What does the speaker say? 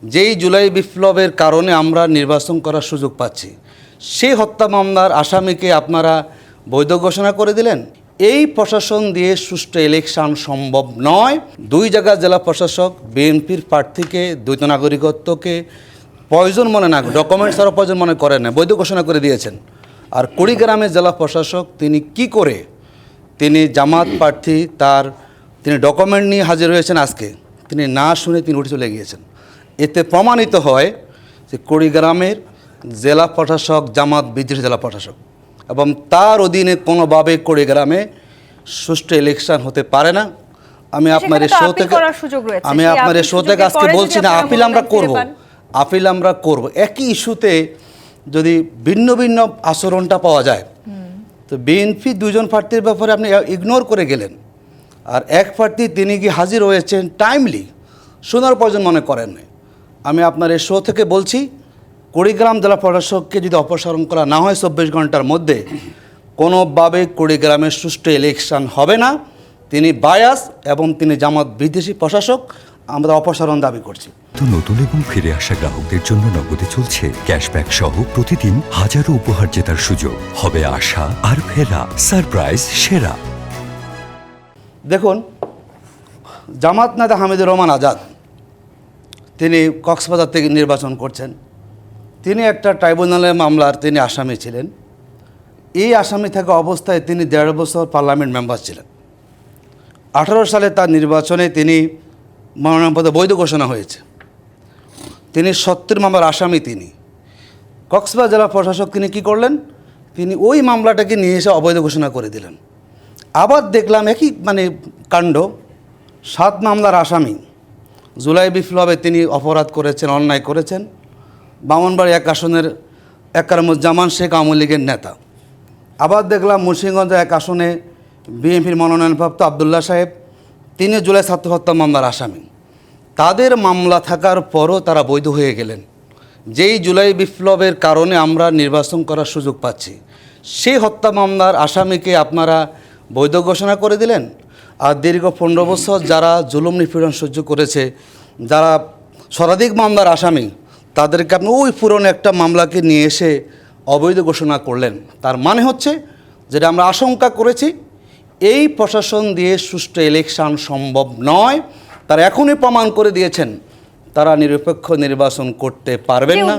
যেই জুলাই বিপ্লবের কারণে আমরা নির্বাচন করার সুযোগ পাচ্ছি, সেই হত্যা মামলার আসামিকে আপনারা বৈধ ঘোষণা করে দিলেন। এই প্রশাসন দিয়ে সুষ্ঠু ইলেকশন সম্ভব নয়। 2 জায়গার জেলা প্রশাসক বিএনপির প্রার্থীকে দ্বৈত নাগরিকত্বকে প্রয়োজন মনে না, ডকুমেন্টস আরও প্রয়োজন মনে করেন না, বৈধ ঘোষণা করে দিয়েছেন। আর কুড়িগ্রামের জেলা প্রশাসক তিনি কি করে, তিনি জামাত প্রার্থী তিনি ডকুমেন্ট নিয়ে হাজির হয়েছেন, আজকে তিনি না শুনে তিনি উঠে চলে গিয়েছেন। এতে প্রমাণিত হয় যে কুড়িগ্রামের জেলা প্রশাসক জামাত বিদ্বেষী জেলা প্রশাসক, এবং তার অধীনে কোনোভাবে কুড়িগ্রামে সুষ্ঠু ইলেকশন হতে পারে না। আমি আপনার এই শো থেকে আজকে বলছি না, আপিল আমরা করব। একই ইস্যুতে যদি ভিন্ন ভিন্ন আচরণটা পাওয়া যায়, তো বিএনপি 2 জন প্রার্থীর ব্যাপারে আপনি ইগনোর করে গেলেন, আর এক প্রার্থী তিনি কি হাজির হয়েছেন টাইমলি, শোনার প্রয়োজন মনে করেন নাই। আমি আপনার এই শো থেকে বলছি, কুড়িগ্রাম জেলা প্রশাসককে যদি অপসারণ করা না হয় 24 ঘন্টার মধ্যে, কোনোভাবে কুড়িগ্রামের সুষ্ঠু ইলেকশন হবে না। তিনি বায়াস এবং তিনি জামাত বিদ্বেষী প্রশাসক, আমরা অপসারণ দাবি করছি। তো নতুন এবং ফিরে আসা গ্রাহকদের জন্য নগদে চলছে ক্যাশব্যাক সহ প্রতিদিন হাজারো উপহার জেতার সুযোগ। হবে আশা আর ফেরা, সারপ্রাইজ সেরা। দেখুন, জামাত নেতা হামিদুর রহমান আজাদ তিনি কক্সবাজার থেকে নির্বাচন করছেন। তিনি একটা ট্রাইব্যুনালের মামলার তিনি আসামি ছিলেন। এই আসামি থাকা অবস্থায় তিনি 1.5 বছর পার্লামেন্ট মেম্বার ছিলেন। 18 সালে তার নির্বাচনে তিনি মনোনয়নপত্র বৈধ ঘোষণা হয়েছে। তিনি 70 মামলার আসামি। তিনি কক্সবাজার জেলা প্রশাসক তিনি কি করলেন, তিনি ওই মামলাটাকে নিয়ে এসে অবৈধ ঘোষণা করে দিলেন। আবার দেখলাম একই কাণ্ড, 7 মামলার আসামি, জুলাই বিপ্লবে তিনি অপরাধ করেছেন, অন্যায় করেছেন। ব্রাহ্মণবাড়ি 1 আসনের একরামুজ্জামান শেখ আওয়ামী লীগের নেতা। আবার দেখলাম মুন্সিগঞ্জ 1 আসনে বিএনপির মনোনয়নপ্রাপ্ত আবদুল্লাহ সাহেব, তিনি জুলাই ছাত্র হত্যা মামলার আসামি। তাদের মামলা থাকার পরও তারা বৈধ হয়ে গেলেন। যেই জুলাই বিপ্লবের কারণে আমরা নির্বাচন করার সুযোগ পাচ্ছি, সেই হত্যা মামলার আসামিকে আপনারা বৈধ ঘোষণা করে দিলেন। আর দীর্ঘ 15 বছর যারা জুলুম নিপীড়ন সহ্য করেছে, যারা শতাধিক মামলার আসামি, তাদেরকে আপনি ওই পুরনো একটা মামলাকে নিয়ে এসে অবৈধ ঘোষণা করলেন। তার মানে হচ্ছে, যেটা আমরা আশঙ্কা করেছি, এই প্রশাসন দিয়ে সুষ্ঠু ইলেকশন সম্ভব নয়। তারা এখনই প্রমাণ করে দিয়েছেন তারা নিরপেক্ষ নির্বাচন করতে পারবেন না।